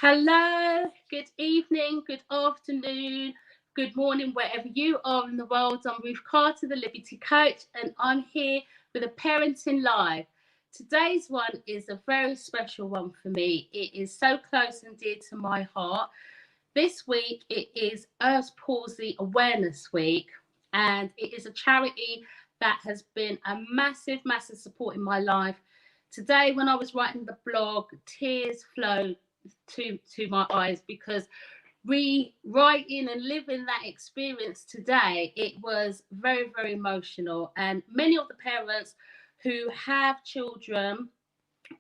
Hello, good evening, good afternoon, good morning, wherever you are in the world. I'm Ruth Carter, the Liberty Coach, and I'm here with a Parenting Live. Today's one is a very special one for me. It is so close and dear to my heart. This week, it is Earth's Palsy Awareness Week, and it is a charity that has been a massive, massive support in my life. Today, when I was writing the blog, tears flowed to my eyes because rewriting and living that experience today, it was very, very emotional. And many of the parents who have children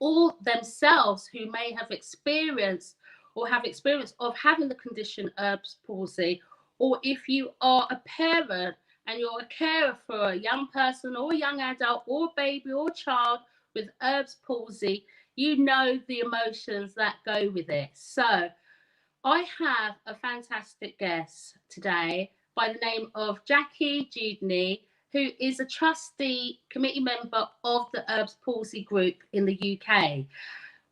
or themselves who may have experienced or have experience of having the condition Erb's palsy, or if you are a parent and you're a carer for a young person or a young adult or baby or child with Erb's palsy, you know the emotions that go with it. So I have a fantastic guest today by the name of Jackie Dewdney, who is a trustee committee member of the Erb's Palsy Group in the UK.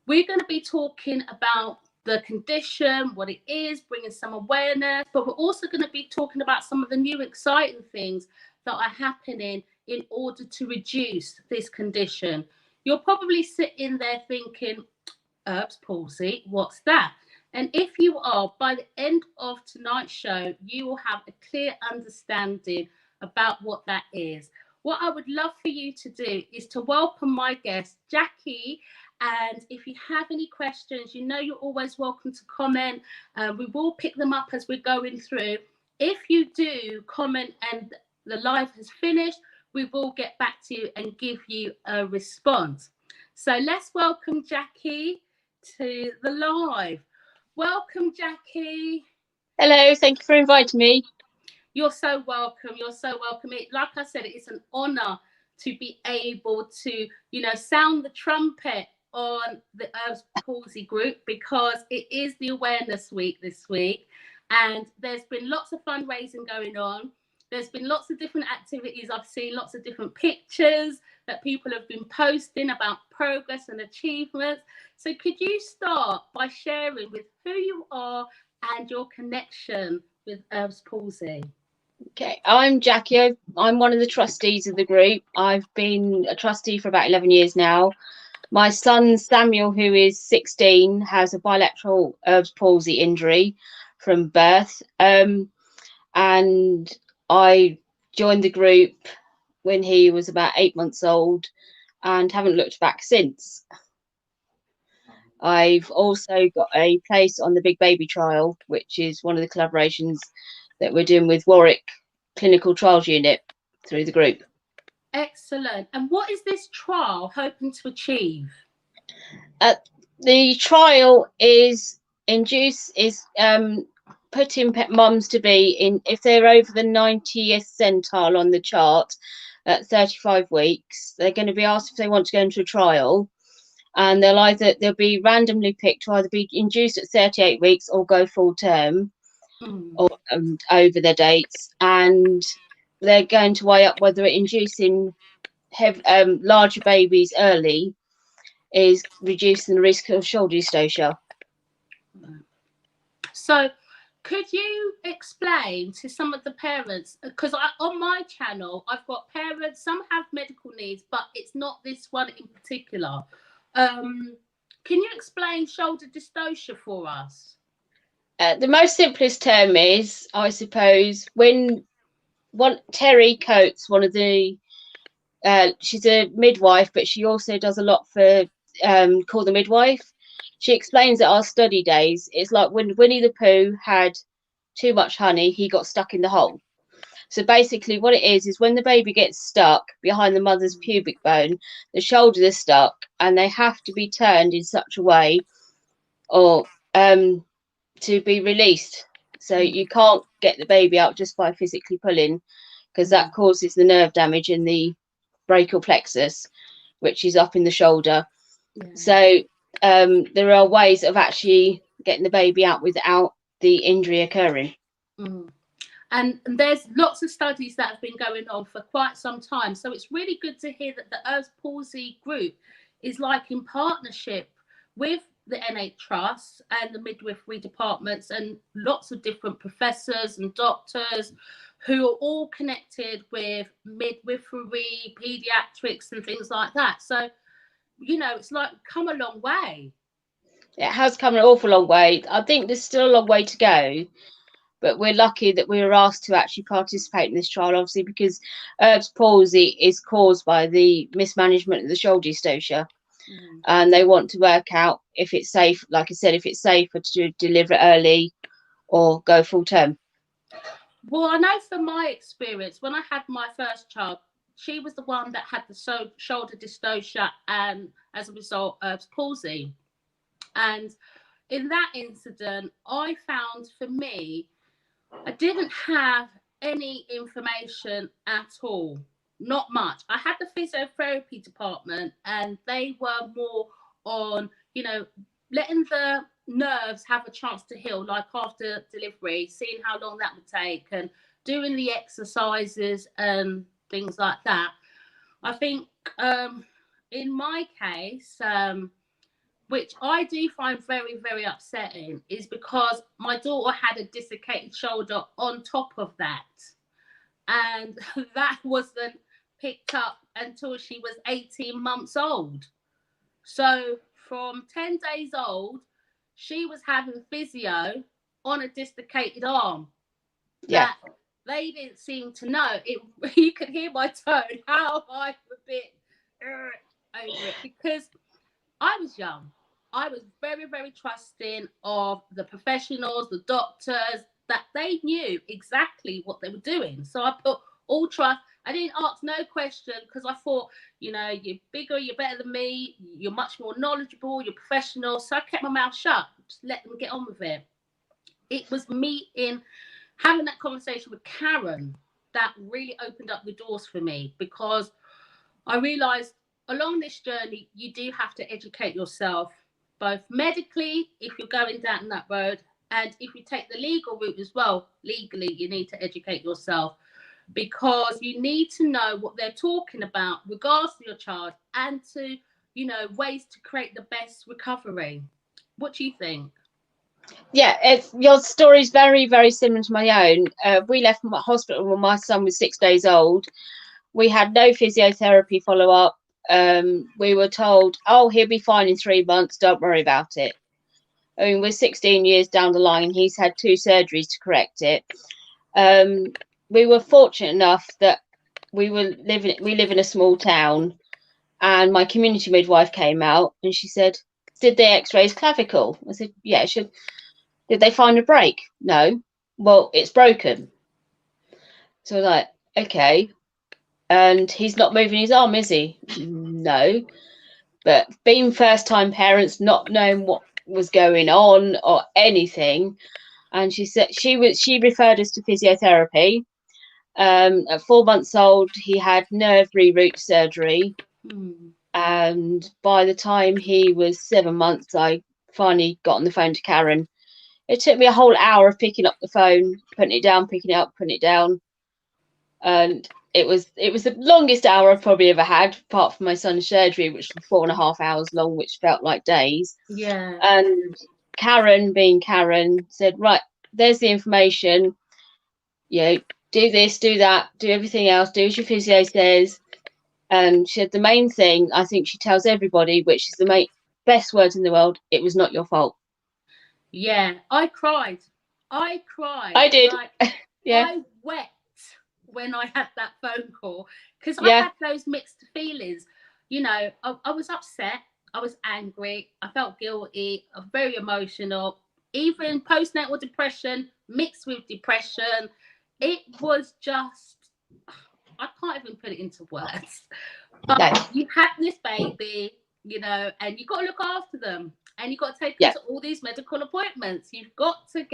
We're going to be talking about the condition, what it is, bringing some awareness, but we're also going to be talking about some of the new exciting things that are happening in order to reduce this condition. You're probably sitting there thinking, Erb's palsy, what's that? And if you are, by the end of tonight's show, you will have a clear understanding about what that is. What I would love for you to do is to welcome my guest, Jackie. And if you have any questions, you know you're always welcome to comment. We will pick them up as we're going through. If you do comment and the live has finished, we will get back to you and give you a response. So let's welcome Jackie to the live. Welcome, Jackie. Hello, thank you for inviting me. You're so welcome. You're so welcome. Like I said, it's an honor to be able to, sound the trumpet on the Erb's Palsy Group because it is the awareness week this week. And there's been lots of fundraising going on. There's been lots of different activities. I've seen lots of different pictures that people have been posting about progress and achievements. So could you start by sharing with who you are and your connection with Erb's Palsy? Okay, I'm Jackie. I'm one of the trustees of the group. I've been a trustee for about 11 years now. My son Samuel, who is 16, has a bilateral Erb's palsy injury from birth. And I joined the group when he was about 8 months old and haven't looked back since. I've also got a place on the Big Baby Trial, which is one of the collaborations that we're doing with Warwick Clinical Trials Unit through the group. Excellent. And what is this trial hoping to achieve? The trial is putting mums to be in, if they're over the 90th centile on the chart at 35 weeks, they're going to be asked if they want to go into a trial, and they'll be randomly picked to either be induced at 38 weeks or go full term or over their dates, and they're going to weigh up whether inducing larger babies early is reducing the risk of shoulder dystocia. So could you explain to some of the parents, because on my channel I've got parents, some have medical needs, but it's not this one in particular. Can you explain shoulder dystocia for us? The most simplest term is, I suppose, when Terry Coates, one of the she's a midwife, but she also does a lot for Call the Midwife. She explains at our study days, it's like when Winnie the Pooh had too much honey, he got stuck in the hole. So basically what it is when the baby gets stuck behind the mother's pubic bone, the shoulders are stuck and they have to be turned in such a way or to be released. So you can't get the baby out just by physically pulling, because that causes the nerve damage in the brachial plexus, which is up in the shoulder. Yeah. So there are ways of actually getting the baby out without the injury occurring. And there's lots of studies that have been going on for quite some time. So it's really good to hear that the Erb's Palsy Group is like in partnership with the NHS and the midwifery departments and lots of different professors and doctors who are all connected with midwifery, pediatrics and things like that. So, you know, it's like come a long way. It has come an awful long way. I think there's still a long way to go, but we're lucky that we were asked to actually participate in this trial, obviously, because Erb's palsy is caused by the mismanagement of the shoulder dystocia. And they want to work out if it's safe, like I said, if it's safer to deliver early or go full term. Well, I know from my experience, when I had my first child, she was the one that had the shoulder dystocia and, as a result, Erb's palsy. And in that incident, I found for me, I didn't have any information at all. Not much. I had the physiotherapy department and they were more on, you know, letting the nerves have a chance to heal, like after delivery, seeing how long that would take and doing the exercises and things like that. I think in my case, which I do find very, very upsetting, is because my daughter had a dislocated shoulder on top of that. And that wasn't picked up until she was 18 months old. So from 10 days old, she was having physio on a dislocated arm. Yeah. That they didn't seem to know. You could hear my tone, how I'm a bit over it, because I was young. I was very, very trusting of the professionals, the doctors, that they knew exactly what they were doing. So I put all trust. I didn't ask no question because I thought, you know, you're bigger, you're better than me, you're much more knowledgeable, you're professional. So I kept my mouth shut, just let them get on with it. It was me having that conversation with Karen that really opened up the doors for me, because I realised along this journey, you do have to educate yourself, both medically, if you're going down that road, and if you take the legal route as well, legally, you need to educate yourself, because you need to know what they're talking about regards to your child and to, you know, ways to create the best recovery. What do you think? Yeah, your story's very, very similar to my own. We left my hospital when my son was 6 days old. We had no physiotherapy follow-up. We were told, oh, he'll be fine in 3 months, don't worry about it. I mean, we're 16 years down the line. He's had 2 surgeries to correct it. We were fortunate enough that we live in a small town, and my community midwife came out and she said, did they x-ray his clavicle? I said, yeah. Did they find a break? No. Well, it's broken. So we're like, okay. And he's not moving his arm, is he? No. But being first-time parents, not knowing what was going on or anything, and she said she referred us to physiotherapy. At 4 months old, he had nerve reroute surgery, and by the time he was 7 months, I finally got on the phone to Karen. It took me a whole hour of picking up the phone, putting it down, picking it up, putting it down, and it was the longest hour I've probably ever had, apart from my son's surgery, which was 4.5 hours long, which felt like days. Yeah. And Karen, being Karen, said, right, there's the information. You know, do this, do that, do everything else, do as your physio says. And she said the main thing, I think she tells everybody, which is the best words in the world, it was not your fault. Yeah, I cried. I did. Like, Yeah. I wept when I had that phone call, because I Yeah. had those mixed feelings. You know, I was upset, I was angry, I felt guilty, I was very emotional, even postnatal depression mixed with depression. It was just, I can't even put it into words. But No. you had this baby, you know, and you've got to look after them, and you've got to take them to all these medical appointments. You've got to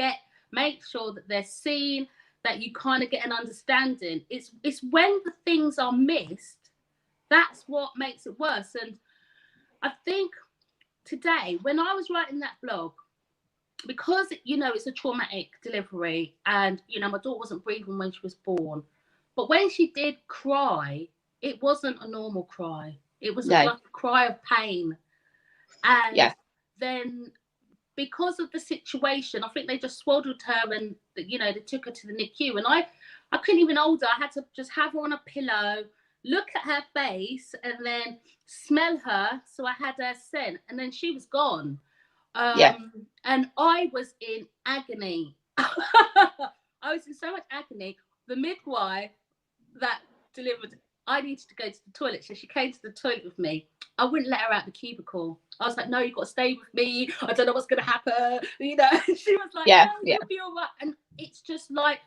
make sure that they're seen, that you kind of get an understanding. It's when the things are missed, that's what makes it worse. And I think today, when I was writing that blog, because, you know, it's a traumatic delivery, and, you know, my daughter wasn't breathing when she was born, but when she did cry, it wasn't a normal cry. It was like a cry of pain. And then because of the situation, I think they just swaddled her and, you know, they took her to the NICU. And I couldn't even hold her. I had to just have her on a pillow, look at her face, and then smell her. So I had her scent, and then she was gone. And I was in agony. I was in so much agony. The midwife that delivered, I needed to go to the toilet, so she came to the toilet with me. I wouldn't let her out the cubicle. I was like, no, you've got to stay with me. I don't know what's going to happen. You know, she was like, no, you'll be all right. And it's just like,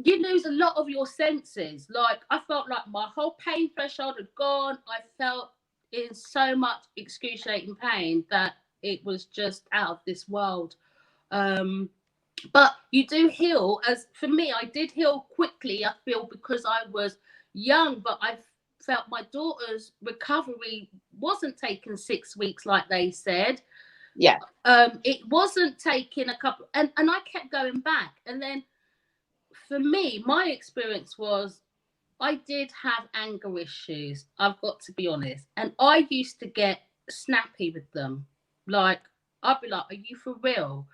you lose a lot of your senses. Like, I felt like my whole pain threshold had gone. I felt in so much excruciating pain that it was just out of this world. But you do heal. As for me, I did heal quickly, I feel, because I was young, but I felt my daughter's recovery wasn't taking 6 weeks like they said. It wasn't taking a couple, and I kept going back. And then for me, my experience was I did have anger issues, I've got to be honest, and I used to get snappy with them. Like, I'd be like, are you for real?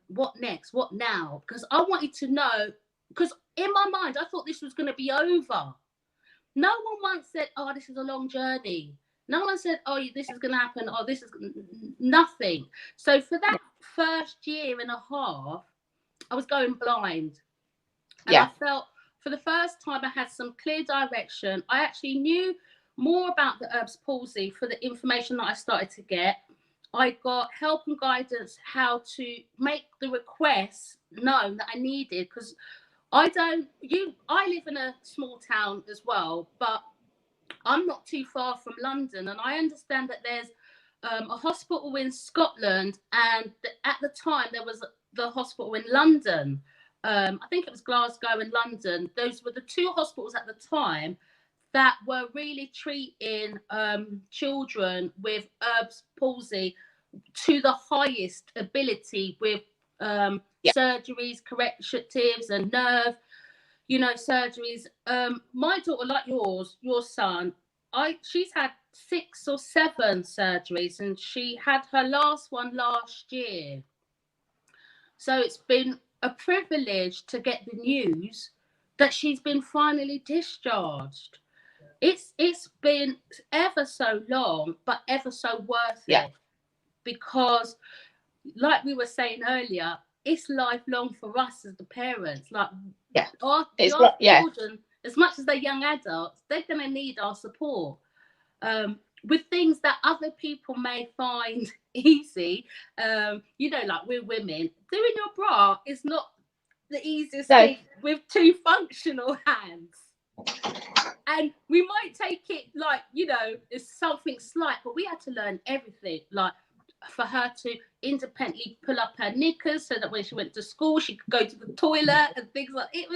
What next? What now? Because I wanted to know, because in my mind I thought this was going to be over. No one once said, oh, this is a long journey. No one said, oh, this is going to happen. Oh, this is nothing. So for that first year and a half, I was going blind. And I felt for the first time I had some clear direction. I actually knew more about the Erbs palsy for the information that I started to get. I got help and guidance how to make the requests known that I needed, because I live in a small town as well, but I'm not too far from London, and I understand that there's a hospital in Scotland, and at the time there was the hospital in London. I think it was Glasgow and London. Those were the two hospitals at the time that were really treating children with Erbs palsy to the highest ability, with surgeries, correctives, and nerve, surgeries. My daughter, like your son, she's had 6 or 7 surgeries, and she had her last one last year. So it's been a privilege to get the news that she's been finally discharged. It's been ever so long, but ever so worth it, because like we were saying earlier, it's lifelong for us as the parents. Like our children, as much as they're young adults, they're going to need our support with things that other people may find easy. Like we're women, doing your bra is not the easiest thing with 2 functional hands. And we might take it like, it's something slight, but we had to learn everything. Like, for her to independently pull up her knickers so that when she went to school, she could go to the toilet and things like it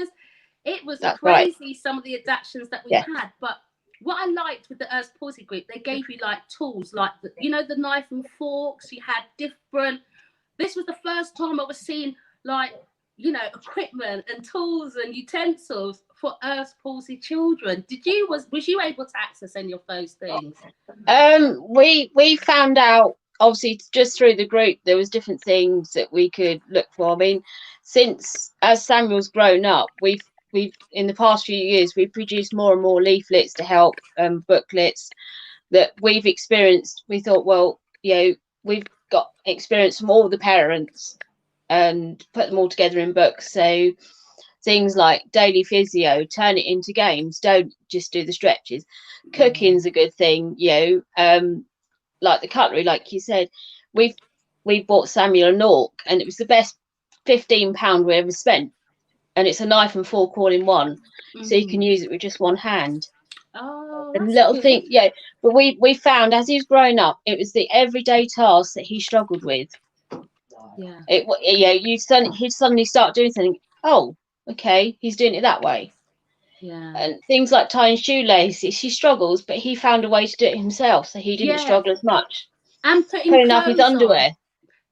was crazy, some of the adaptations that we had. But what I liked with the Erbs palsy group, they gave you like tools, like the knife and forks. You had different. This was the first time I was seeing like equipment and tools and utensils for Erbs palsy children. Was you able to access any of those things? We found out, obviously, just through the group, there was different things that we could look for. I mean, as Samuel's grown up, we've in the past few years we've produced more and more leaflets to help, booklets that we've experienced. We thought, well, we've got experience from all the parents and put them all together in books. So things like daily physio, turn it into games, don't just do the stretches. Cooking's a good thing, like the cutlery, like you said. We bought Samuel a Nork, and it was the best £15 we ever spent, and it's a knife and fork all in one, so you can use it with just one hand. And little good thing, but we found as he's grown up, it was the everyday tasks that he struggled with. He'd suddenly start doing something. Oh, okay, he's doing it that way. And things like tying shoelaces, he struggles, but he found a way to do it himself, so he didn't struggle as much. And putting up his underwear,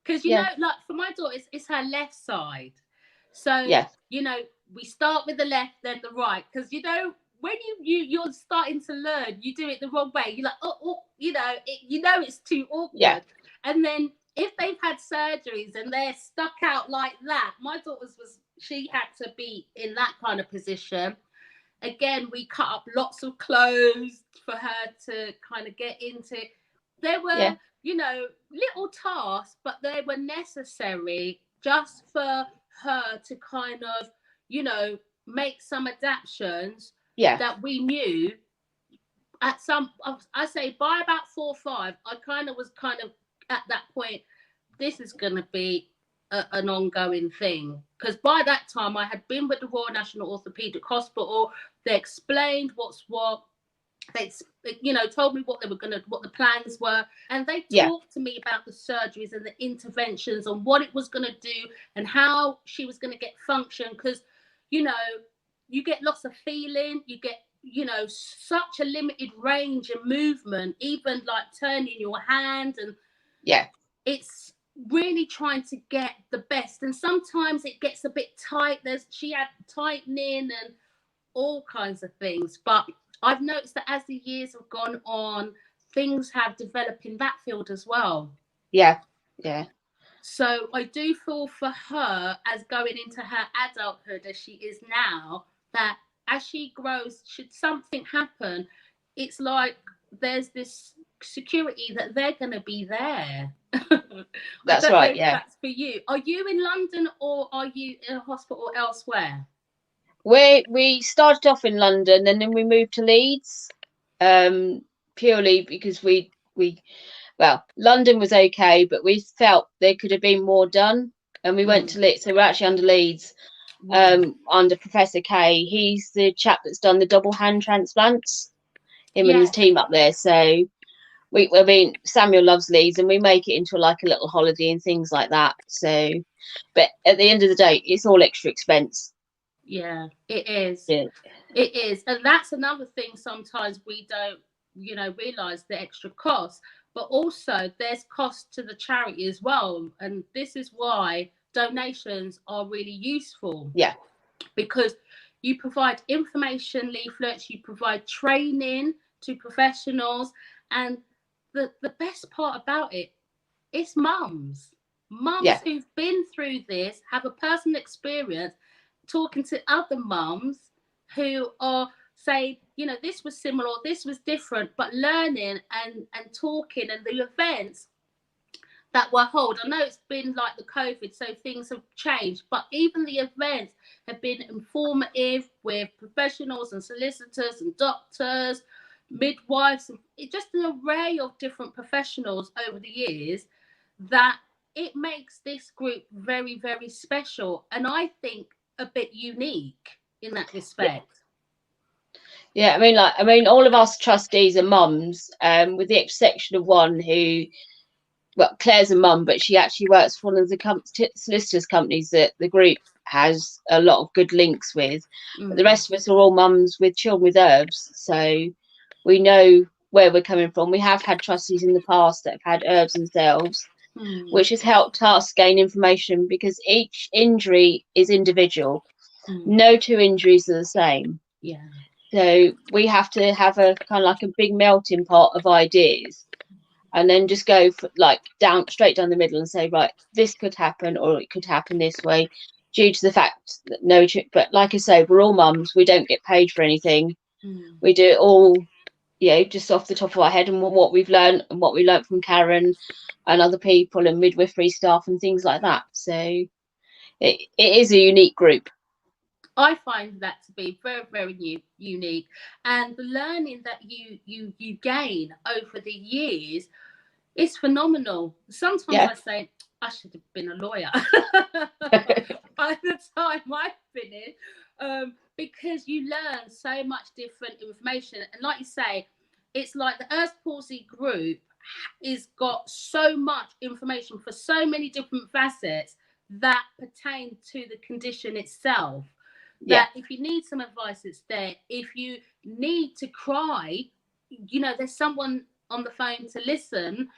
because like for my daughter, it's her left side. So we start with the left, then the right, because when you're starting to learn, you do it the wrong way. You're like, it's too awkward. And then if they've had surgeries and they're stuck out like that, my daughter's she had to be in that kind of position. Again, we cut up lots of clothes for her to kind of get into. There were, little tasks, but they were necessary just for her to kind of, make some adaptations that we knew at some, I say by about 4 or 5, I was at that point, this is going to be an ongoing thing, because by that time I had been with the Royal National Orthopaedic Hospital. They explained what's what. They told me what the plans were, and they talked to me about the surgeries and the interventions and what it was going to do and how she was going to get function, because you get loss of feeling, you get such a limited range of movement, even like turning your hand, and it's really trying to get the best, and sometimes it gets a bit tight. She had tightening and all kinds of things, but I've noticed that as the years have gone on, things have developed in that field as well. So I do feel for her, as going into her adulthood as she is now, that as she grows, should something happen, it's like there's this security that they're going to be there. That's right. Yeah. That's for you. Are you in London or are you in a hospital elsewhere? We started off in London and then we moved to Leeds, purely because well, London was okay, but we felt there could have been more done, and we went to Leeds. So we're actually under Leeds, under Professor Kay. He's the chap that's done the double hand transplants, him and his team up there. So Samuel loves Leeds, and we make it into like a little holiday and things like that. So, but at the end of the day, it's all extra expense. Yeah, it is. It is. And that's another thing sometimes we don't, realise the extra cost. But also there's cost to the charity as well. And this is why donations are really useful. Yeah. Because you provide information leaflets, you provide training to professionals. And the best part about it is mums who've been through this, have a personal experience, talking to other mums who are saying, this was similar, this was different, but learning and talking, and the events that were held. I know it's been like the COVID, so things have changed, but even the events have been informative with professionals and solicitors and doctors, midwives, and just an array of different professionals over the years, that it makes this group very, very special, and I think a bit unique in that respect. Yeah, I mean, all of us trustees are mums, with the exception of one who, well, Claire's a mum, but she actually works for one of the solicitors companies that the group has a lot of good links with. But the rest of us are all mums with children with herbs, so we know where we're coming from. We have had trustees in the past that have had herbs themselves, which has helped us gain information, because each injury is individual. No two injuries are the same. Yeah. So we have to have a kind of like a big melting pot of ideas, and then just go straight down the middle and say, right, this could happen, or it could happen this way, due to the fact that but like I say, we're all mums. We don't get paid for anything. We do it all, just off the top of our head, and what we've learned, and what we learned from Karen and other people and midwifery staff and things like that. So it is a unique group. I find that to be very, very unique, and the learning that you gain over the years is phenomenal. Sometimes I say I should have been a lawyer by the time I finished, because you learn so much different information, and like you say, it's like the Earth Palsy group is got so much information for so many different facets that pertain to the condition itself. That if you need some advice, it's there. If you need to cry, there's someone on the phone to listen.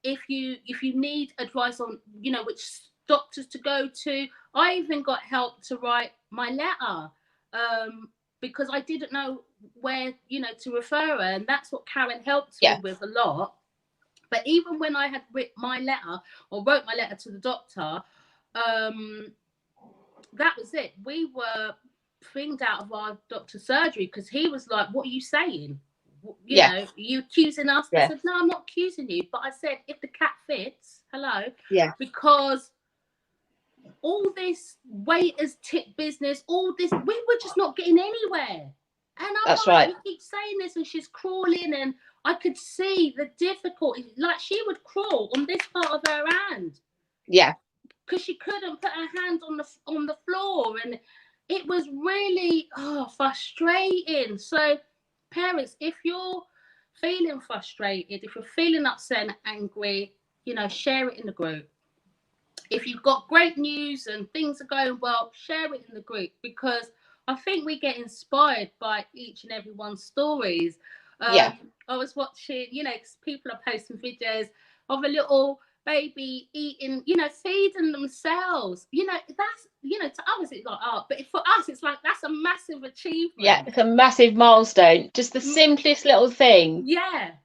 If you need advice on, which doctors to go to, I even got help to write my letter, because I didn't know where, to refer her, and that's what Karen helped me with a lot. But even when I had wrote my letter to the doctor, that was it. We were thinged out of our doctor's surgery because he was like, "What are you saying? You know, are you accusing us?" I said, "No, I'm not accusing you." But I said, if the cat fits, hello. Yeah. Because all this waiters tip business, all this, we were just not getting anywhere. And I'm That's like, right. you keep saying this, and she's crawling, and I could see the difficulty. Like, she would crawl on this part of her hand. Yeah. Because she couldn't put her hand on the floor, and it was really frustrating. So, parents, if you're feeling frustrated, if you're feeling upset and angry, you know, share it in the group. If you've got great news and things are going well, share it in the group, because I think we get inspired by each and everyone's stories. I was watching, you know, 'cause people are posting videos of a little baby eating, you know, feeding themselves. You know, that's, you know, to others it's like art, but for us it's like, that's a massive achievement. Yeah, it's a massive milestone. Just the simplest little thing. Yeah.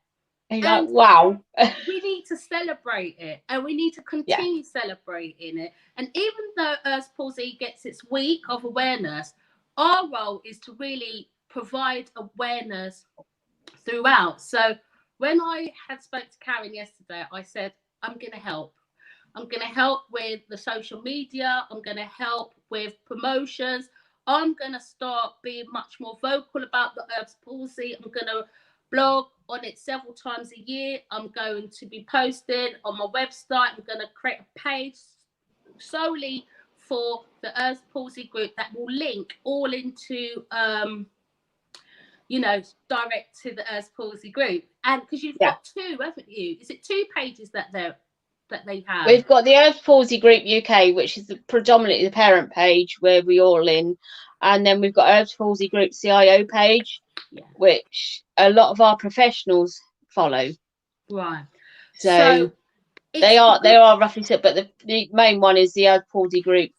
And you're like, wow. We need to celebrate it, and we need to continue celebrating it. And even though Earth's Palsy gets its week of awareness, our role is to really provide awareness throughout. So when I had spoke to Karen yesterday, I said, I'm going to help. I'm going to help with the social media. I'm going to help with promotions. I'm going to start being much more vocal about the Earth's Palsy. I'm going to blog on it several times a year. I'm going to be posting on my website. I'm going to create a page solely for the Earth's Palsy group that will link all into, you know, direct to the Earth's Palsy group. And because you've got two, haven't you? Is it 2 pages that they have? We've got the Earth Palsy Group UK, which is predominantly the parent page where we all in, and then we've got Earth Palsy Group CIO page, which a lot of our professionals follow. Right. So they are roughly set, but the main one is the Earth Palsy Group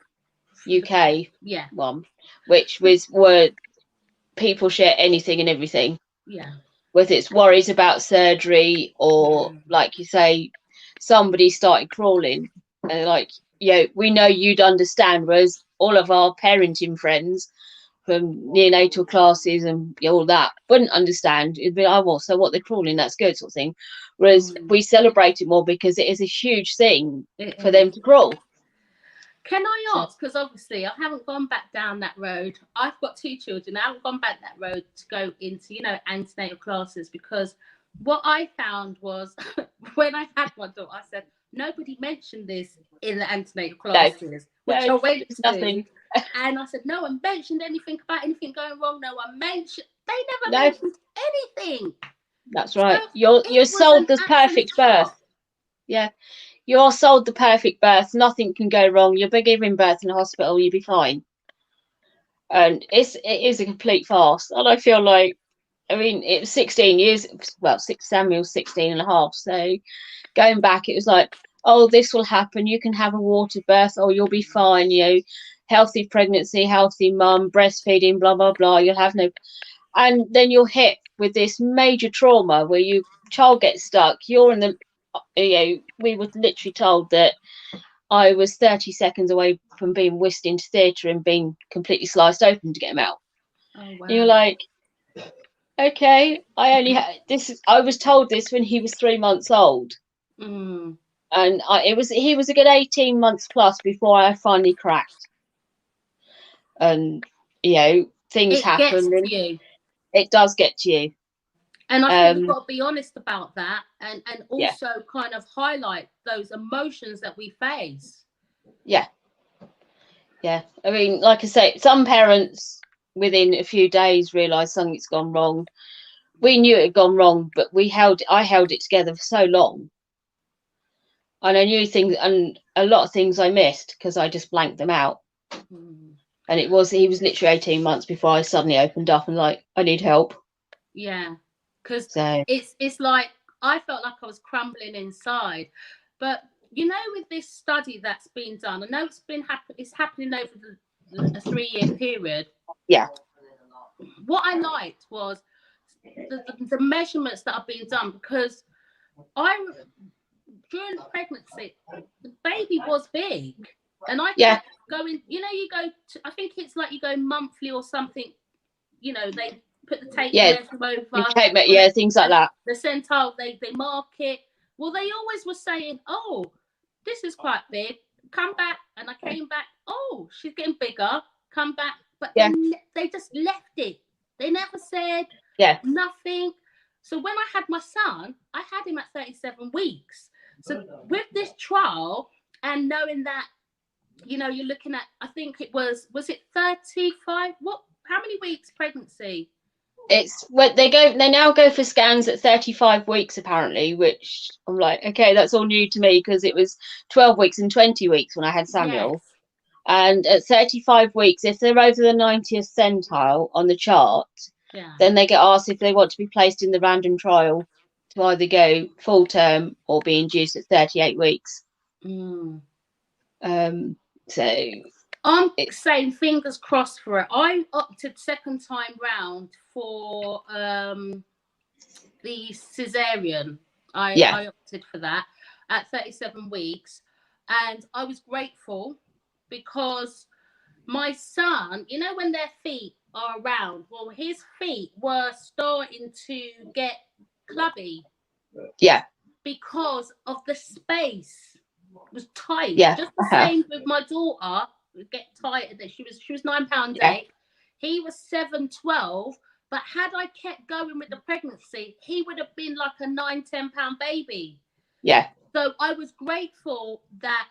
UK one, which was where people share anything and everything. Yeah. Whether it's worries about surgery or, like you say, somebody started crawling, and like, we know you'd understand, whereas all of our parenting friends from neonatal classes and all that wouldn't understand. It'd be like, well, so what, they're crawling, that's good, sort of thing. Whereas we celebrate it more because it is a huge thing for them to crawl. Can I ask, because obviously I haven't gone back down that road. I've got 2 children. I haven't gone back that road to go into, you know, antenatal classes, because what I found was when I had my daughter, I said, nobody mentioned this in the antenatal classes, which I went to. Nothing. And I said, no one mentioned anything about anything going wrong. No one mentioned, they never mentioned anything. That's right. So you're sold the perfect birth. Yeah. You're sold the perfect birth. Nothing can go wrong. You'll be giving birth in a hospital. You'll be fine. And it is a complete farce. And I feel like, I mean, it was 16 years. Well, Samuel's 16 and a half. So going back, it was like, oh, this will happen. You can have a water birth. Oh, you'll be fine. You know, healthy pregnancy, healthy mum, breastfeeding, blah, blah, blah. You'll have no. And then you're hit with this major trauma where your child gets stuck. You're in the. We were literally told that I was 30 seconds away from being whisked into theatre and being completely sliced open to get him out. Oh, wow. And you're like, okay, I was told this when he was 3 months old. And he was a good 18 months plus before I finally cracked. And, things happen. Gets to you. It does get to you. And I think we've got to be honest about that, and also kind of highlight those emotions that we face. Yeah. I mean, like I say, some parents within a few days realise something's gone wrong. We knew it had gone wrong, but I held it together for so long. And I knew things, and a lot of things I missed because I just blanked them out. And he was literally 18 months before I suddenly opened up and like, I need help. Yeah. Because it's like I felt like I was crumbling inside. But with this study that's been done, I know it's happening over a 3-year period. Yeah. What I liked was the measurements that are being done, because During pregnancy, the baby was big, and I Yeah. kept going. You know, you go to, I think it's like you go monthly or something. You know, they put the tape Yeah. measure over. Yeah, things like And that. the centile, they mark it. Well, they always were saying, "Oh, this is quite big. Come back." And I came back. Oh, she's getting bigger. Come back. But Yeah. they just left it. They never said Yeah. nothing. So when I had my son, I had him at 37 weeks. So with this trial and knowing that, you know, you're looking at, I think it was it 35? What? How many weeks pregnancy? It's when they now go for scans at 35 weeks apparently, which I'm like, okay, that's all new to me because it was 12 weeks and 20 weeks when I had Samuel. Yes. And at 35 weeks, if they're over the 90th centile on the chart, Yeah. then they get asked if they want to be placed in the random trial to either go full term or be induced at 38 weeks. Mm. So I'm saying fingers crossed for it. I opted second time round for the cesarean. I opted for that at 37 weeks, and I was grateful because my son, you know, when their feet are around, well, his feet were starting to get clubby. Yeah. Because of the space. It was tight. Yeah. Just the same with my daughter. It get tighter. That she was £9 8. He was 7'12". But had I kept going with the pregnancy, he would have been like a 9-10 pound baby. Yeah. So I was grateful that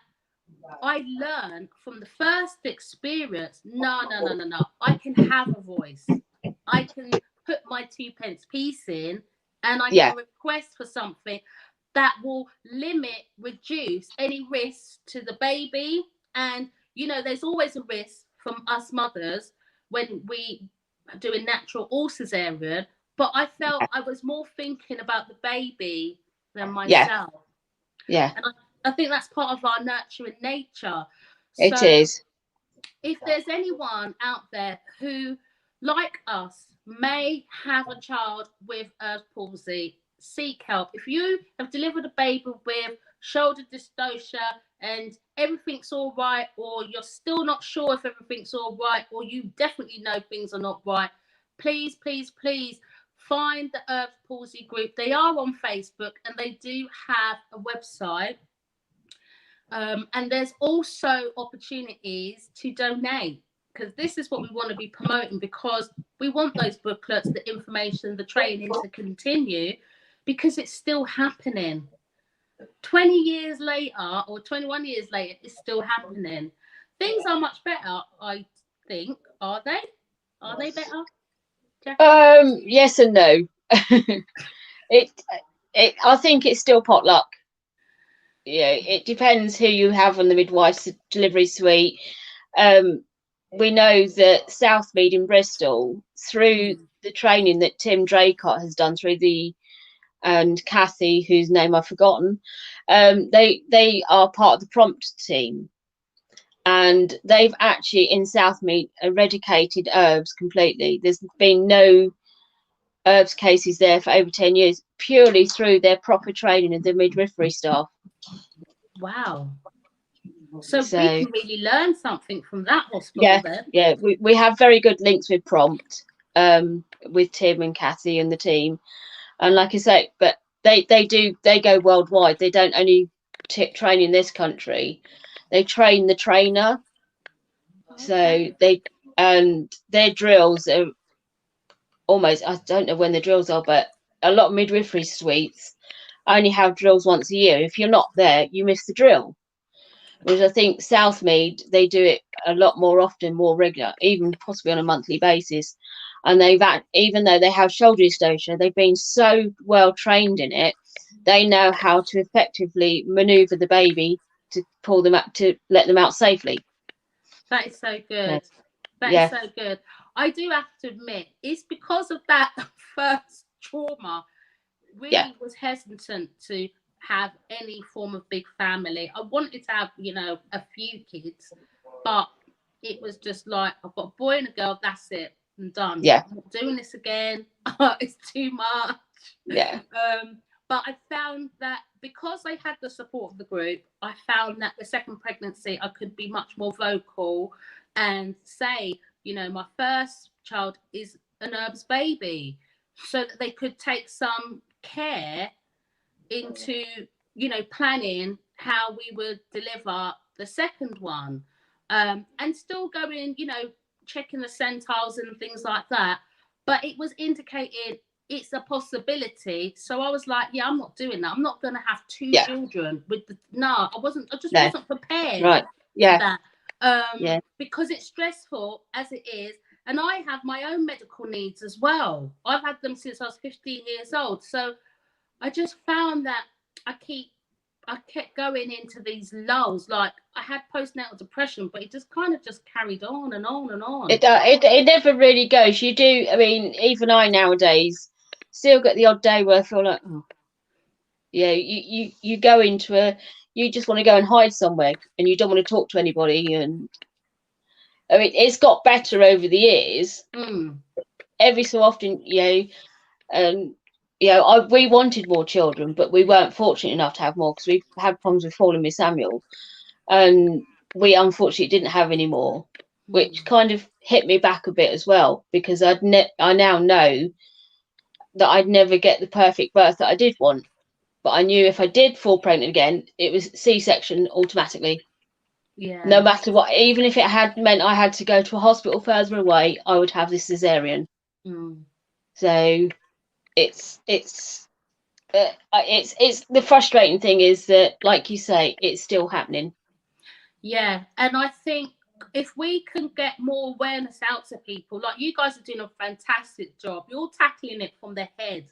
I learned from the first experience. No. I can have a voice. I can put my 2 pence piece in, and I can request for something that will reduce any risk to the baby. And, you know, there's always a risk from us mothers when we are doing natural or cesarean. But I felt I was more thinking about the baby than myself. Yeah. And I think that's part of our nurturing nature. It So is. if there's anyone out there who, like us, may have a child with palsy, seek help. If you have delivered a baby with shoulder dystocia and everything's all right, or you're still not sure if everything's all right, or you definitely know things are not right, please find the Earth Palsy group. They are on Facebook and they do have a website. And there's also opportunities to donate, because this is what we want to be promoting, because we want those booklets, the information, the training to continue, because it's still happening. 20 years later or 21 years later, it's still happening. Things are much better, I think. Are they? Are they better, Jackie? Yes and no. it I think it's still potluck. Yeah, it depends who you have on the midwife's delivery suite. We know that Southmead in Bristol, through the training that Tim Draycott has done and Kathy, whose name I've forgotten, they are part of the prompt team, and they've actually in Southmead eradicated herbs completely. There's been no herbs cases there for over 10 years, purely through their proper training of the midwifery staff. Wow. So we can really learn something from that hospital then. Yeah, we have very good links with Prompt, with Tim and Kathy and the team. And like I say, but they go worldwide. They don't only train in this country. They train the trainer. Okay. So and their drills are almost, I don't know when the drills are, but a lot of midwifery suites only have drills once a year. If you're not there, you miss the drill. Whereas I think Southmead, they do it a lot more often, more regular, even possibly on a monthly basis. And even though they have shoulder dystocia, they've been so well trained in it, they know how to effectively maneuver the baby to pull them up, to let them out safely. That is so good. That is so good. I do have to admit, it's because of that first trauma, really was hesitant to have any form of big family. I wanted to have, you know, a few kids, but it was just like, I've got a boy and a girl, that's it, I'm done. Yeah. I'm not doing this again. It's too much. Yeah. But I found that because I had the support of the group, I found that the second pregnancy, I could be much more vocal and say, you know, my first child is an herbs baby, so that they could take some care into, you know, planning how we would deliver the second one, and still going, you know, checking the centiles and things like that. But it was indicated it's a possibility. So I was like, yeah, I'm not doing that. I'm not going to have two children with the, no, I just wasn't prepared for that. Because it's stressful as it is. And I have my own medical needs as well. I've had them since I was 15 years old. So I just found that I kept going into these lulls. Like I had postnatal depression, but it just kind of just carried on and on and on. It never really goes. You do. I mean, even I nowadays still get the odd day where I feel like, oh, yeah, you go into you just want to go and hide somewhere, and you don't want to talk to anybody. And I mean, it's got better over the years. Every so often, you know, we wanted more children, but we weren't fortunate enough to have more because we had problems with falling with Samuel, and we unfortunately didn't have any more, which kind of hit me back a bit as well, because I now know that I'd never get the perfect birth that I did want, but I knew if I did fall pregnant again, it was C-section automatically. No matter what, even if it had meant I had to go to a hospital further away, I would have this cesarean. So it's the frustrating thing is that, like you say, it's still happening. Yeah, and I think if we can get more awareness out to people, like you guys are doing a fantastic job. You're tackling it from the head.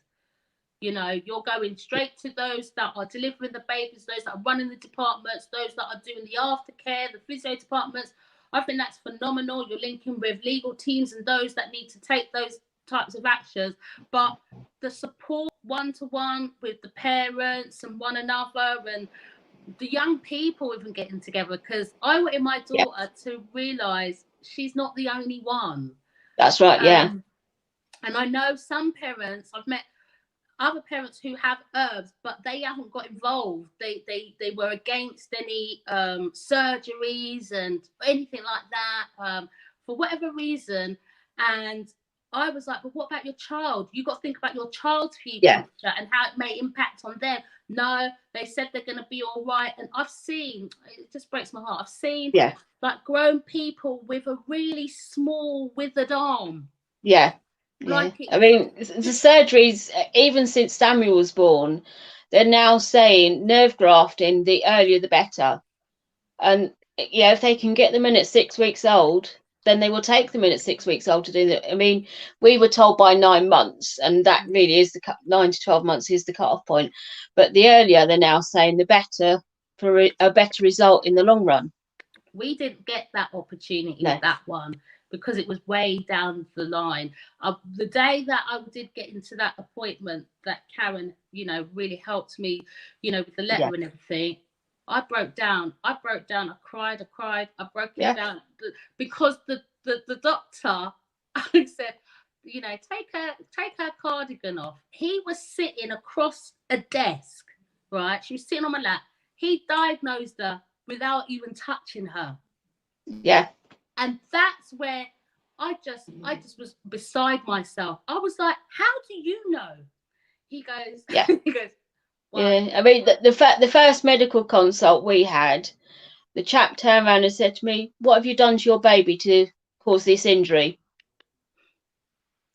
You know, you're going straight to those that are delivering the babies, those that are running the departments, those that are doing the aftercare, the physio departments. I think that's phenomenal. You're linking with legal teams and those that need to take those types of actions. But the support one-to-one with the parents and one another, and the young people even getting together, because I wanted my daughter to realise she's not the only one. That's right, and I know some parents, I've met other parents who have herbs, but they haven't got involved. They were against any surgeries and anything like that, for whatever reason. And I was like, but what about your child? You got to think about your child's future and how it may impact on them. No, they said they're going to be all right. And I've seen, it just breaks my heart, I've seen like grown people with a really small withered arm. I mean, the surgeries, even since Samuel was born, they're now saying nerve grafting, the earlier the better. And if they can get them in at 6 weeks old, then they will take them in at 6 weeks old to do that. I mean, we were told by 9 months, and that really is 9 to 12 months is the cut-off point. But the earlier, they're now saying, the better, for a better result in the long run. We didn't get that opportunity with that one, because it was way down the line. The day that I did get into that appointment, that Karen, you know, really helped me, you know, with the letter and everything, I broke down. I cried. I broke it down because the doctor, I said, you know, take her cardigan off. He was sitting across a desk, right? She was sitting on my lap. He diagnosed her without even touching her. And that's where I just was beside myself. I was like, how do you know? He goes, he goes, well, I mean, the first medical consult we had, the chap turned around and said to me, what have you done to your baby to cause this injury?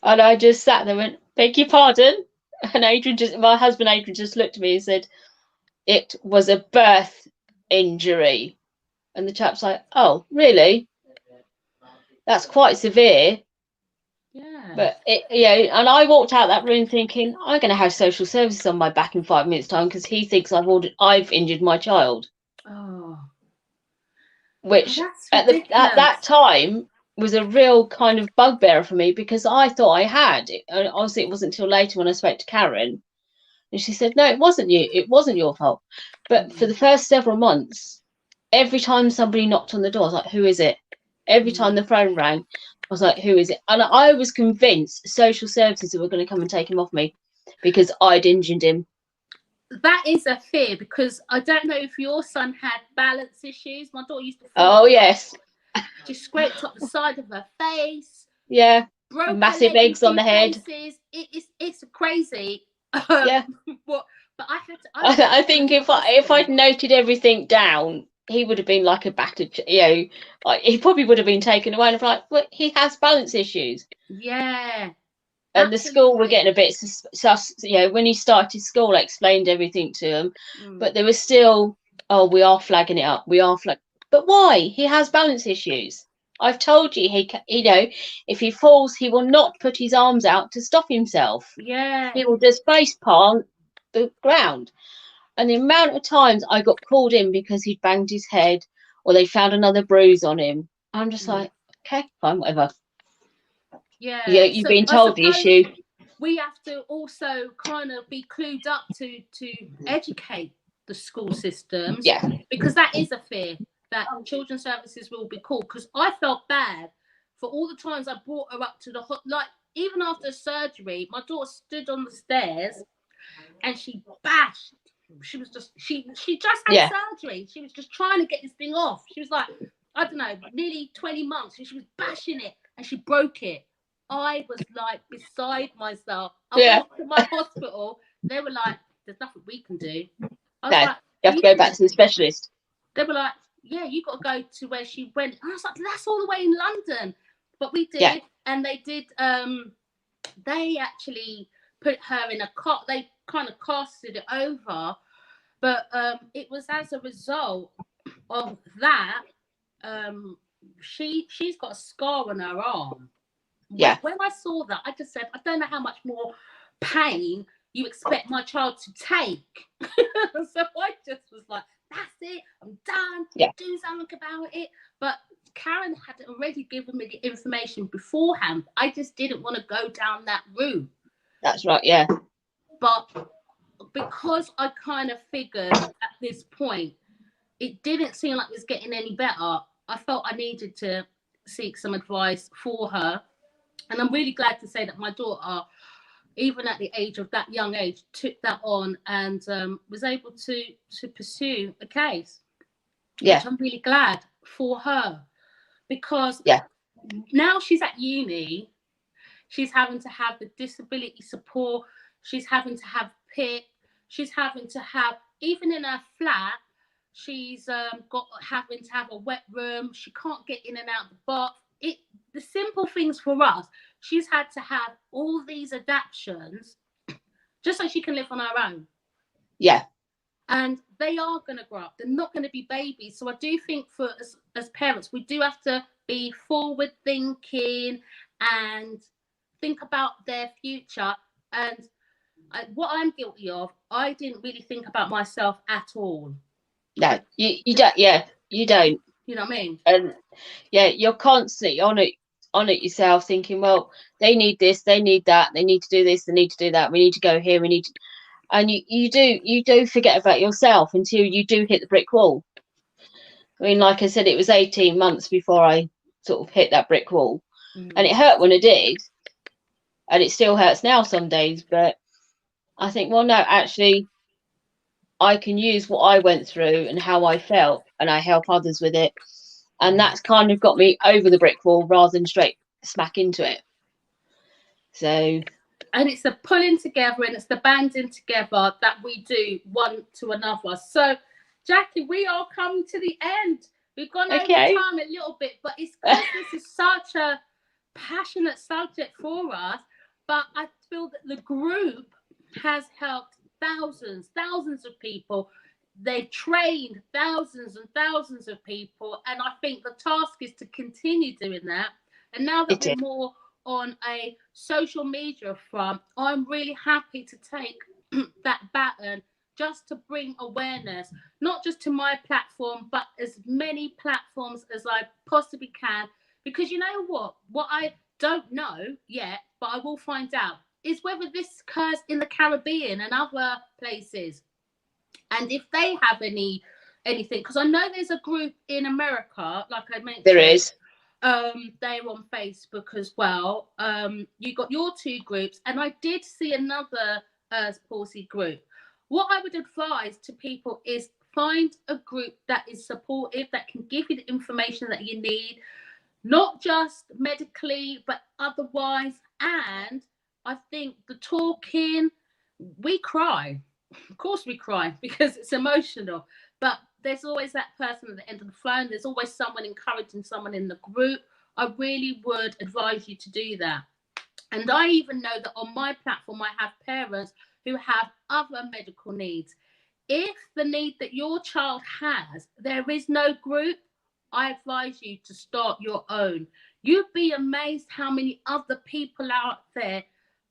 And I just sat there and went, beg your pardon? And my husband Adrian just looked at me and said, it was a birth injury. And the chap's like, oh, really? That's quite severe. But and I walked out that room thinking, I'm going to have social services on my back in 5 minutes' time, because he thinks I've injured my child. Which at that time was a real kind of bugbear for me, because I thought I had. Obviously, it wasn't until later when I spoke to Karen, and she said, no, it wasn't you. It wasn't your fault. But for the first several months, every time somebody knocked on the door, I was like, who is it? Every time the phone rang, I was like, who is it? And I was convinced social services were going to come and take him off me because I'd injured him. that is a fear, because I don't know if your son had balance issues. My daughter used to Oh, fall, yes. just scraped up the side of her face, Yeah. broke her Massive leg in eggs on two the head. places. It's crazy. Yeah. What? But I had I to think go to if I'd hospital. noted everything down, he would have been like a battered, like he probably would have been taken away. And I'm like, well, he has balance issues. Yeah, And the school were absolutely. getting a bit sus, when he started school, I explained everything to him, Mm. but there was still, oh, we are flagging it up. We are but why? He has balance issues. I've told you, if he falls, he will not put his arms out to stop himself. Yeah, He will just face palm the ground. And the amount of times I got called in because he'd banged his head or they found another bruise on him, I'm just mm. like, okay, fine, whatever. Yeah. Yeah, you've So been I told the suppose issue. we have to also kind of be clued up to educate the school systems, Yeah, because that is a fear that children's services will be called. Because I felt bad for all the times I brought her up to the like, even after surgery, my daughter stood on the stairs and she bashed. She was just she just had yeah, surgery. She was just trying to get this thing off. She was like, I don't know, nearly 20 months, and she was bashing it and she broke it. I was like beside myself. I yeah. went to my hospital. They were like, there's nothing we can do. I was No, like, you have to you go can. back to the specialist. They were like, yeah, you got to go to where she went. And I was like, that's all the way in London. But we Yeah, did, and they did. They actually put her in a cot. They kind of casted it over, but it was as a result of that. She's got a scar on her arm. yeah. When I saw that, I just said, I don't know how much more pain you expect my child to take. So I just was like, that's it, I'm done, Yeah, do something about it. But Karen had already given me the information beforehand. I just didn't want to go down that route. that's right. Yeah, But because I kind of figured at this point, it didn't seem like it was getting any better. I felt I needed to seek some advice for her. And I'm really glad to say that my daughter, even at the age of that young age, took that on and was able to pursue a case, yeah, which I'm really glad for her, because yeah, now she's at uni, she's having to have the disability support, she's having to have PIP, she's having to have, even in her flat, she's got having to have a wet room, she can't get in and out of the bath. The simple things for us, she's had to have all these adaptations just so she can live on her own. yeah, And they are going to grow up, they're not going to be babies. So I do think for us as parents, we do have to be forward thinking and think about their future. And what I'm guilty of, I didn't really think about myself at all. no, you don't. Yeah, you don't. You know what I mean? And yeah, you're constantly on it yourself, thinking, well, they need this, they need that, they need to do this, they need to do that. We need to go here. We need to, and you do forget about yourself until you do hit the brick wall. I mean, like I said, it was 18 months before I sort of hit that brick wall, and it hurt when I did, and it still hurts now some days. But I think, well, no, actually, I can use what I went through and how I felt, and I help others with it. And that's kind of got me over the brick wall rather than straight smack into it. So, And it's the pulling together and it's the banding together that we do one to another. So, Jackie, we are coming to the end. We've gone over okay. time a little bit, but it's because this is such a passionate subject for us. But I feel that the group has helped thousands of people. They've trained thousands and thousands of people. And I think the task is to continue doing that. And now that we're more on a social media front, I'm really happy to take that baton just to bring awareness, not just to my platform, but as many platforms as I possibly can. Because you know what I don't know yet, but I will find out, is whether this occurs in the Caribbean and other places. And if they have anything, because I know there's a group in America, like I mentioned. There is. They're on Facebook as well. You got your two groups, and I did see another Palsy group. What I would advise to people is find a group that is supportive, that can give you the information that you need, not just medically, but otherwise. And I think the talking, we cry. Of course we cry because it's emotional, but there's always that person at the end of the phone. There's always someone encouraging someone in the group. I really would advise you to do that. And I even know that on my platform, I have parents who have other medical needs. If the need that your child has, there is no group, I advise you to start your own. You'd be amazed how many other people out there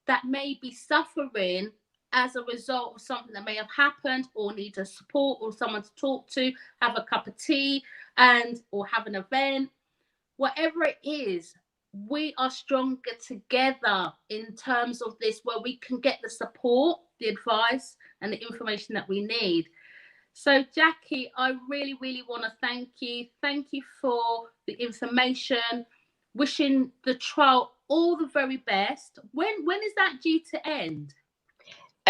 that may be suffering as a result of something that may have happened, or need a support or someone to talk to, have a cup of tea, and or have an event. Whatever it is, we are stronger together in terms of this, where we can get the support, the advice, and the information that we need. So, Jackie, I really, really want to thank you. Thank you for the information. Wishing the trial all the very best. When is that due to end?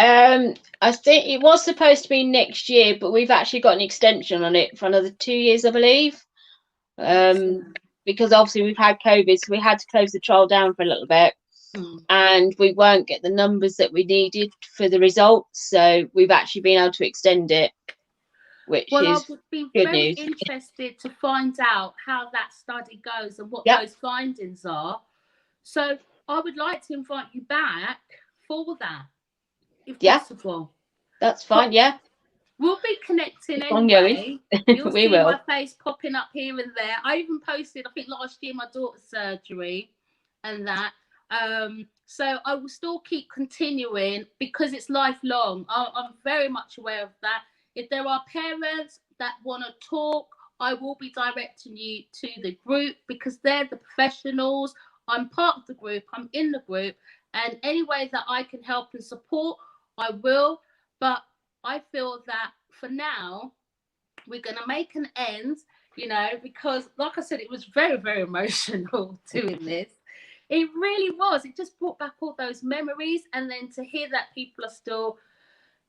I think it was supposed to be next year, but we've actually got an extension on it for another 2 years, I believe. Because obviously we've had COVID, so we had to close the trial down for a little bit, and we won't get the numbers that we needed for the results. So we've actually been able to extend it, which is I would be good very news. interested to find out how that study goes and what those findings are. So I would like to invite you back for that, if possible. That's fine. Yeah, we'll be connecting anyway. You'll we see will. my face popping up here and there. I even posted, I think last year, my daughter's surgery and that. So I will still keep continuing because it's lifelong. I'm very much aware of that. If there are parents that want to talk, I will be directing you to the group because they're the professionals. I'm part of the group. I'm in the group. And any way that I can help and support, I will. But I feel that for now, we're going to make an end, because like I said, it was very, very emotional doing this. It really was. It just brought back all those memories. And then to hear that people are still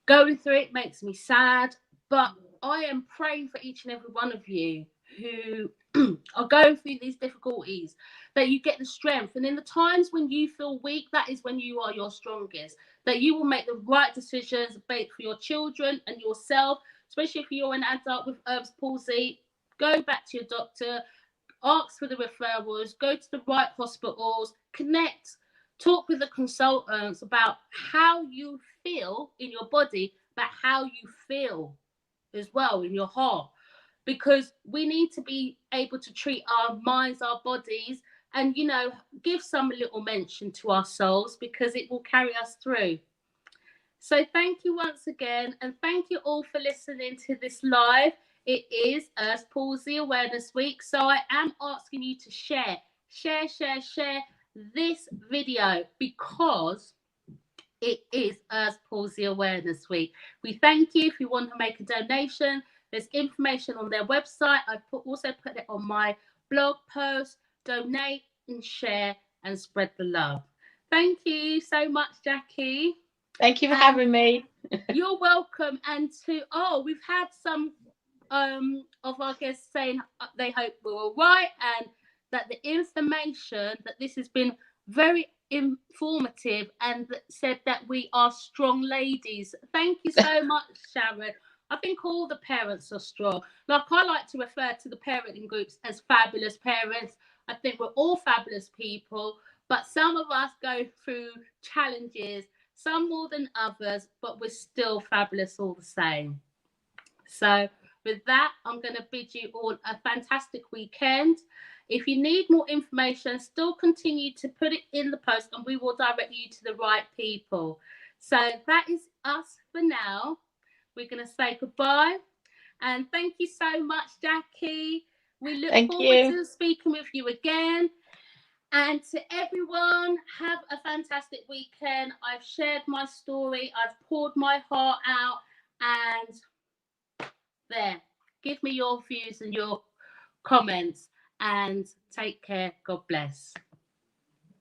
going through it makes me sad. But I am praying for each and every one of you who are going through these difficulties, that you get the strength. And in the times when you feel weak, that is when you are your strongest, that you will make the right decisions both for your children and yourself, especially if you're an adult with Erb's palsy. Go back to your doctor, ask for the referrals, go to the right hospitals, connect, talk with the consultants about how you feel in your body, but how you feel as well in your heart. Because we need to be able to treat our minds, our bodies, and, give some little mention to our souls, because it will carry us through. So thank you once again. And thank you all for listening to this live. It is Earth Palsy Awareness Week. So I am asking you to share this video, because it is Earth Palsy Awareness Week. We thank you. If you want to make a donation, there's information on their website. I also put it on my blog post. Donate and share and spread the love. Thank you so much, Jackie. Thank you for having me. You're welcome. And we've had some of our guests saying they hope we're all right, and that the information, that this has been very informative, and said that we are strong ladies. Thank you so much, Sharon. I think all the parents are strong. Like, I like to refer to the parenting groups as fabulous parents. I think we're all fabulous people, but some of us go through challenges, some more than others, but we're still fabulous all the same. So with that, I'm going to bid you all a fantastic weekend. If you need more information, still continue to put it in the post, and we will direct you to the right people. So that is us for now. We're going to say goodbye. And thank you so much, Jackie. We look forward to speaking with you again. And to everyone, have a fantastic weekend. I've shared my story. I've poured my heart out. And there, give me your views and your comments. And take care. God bless.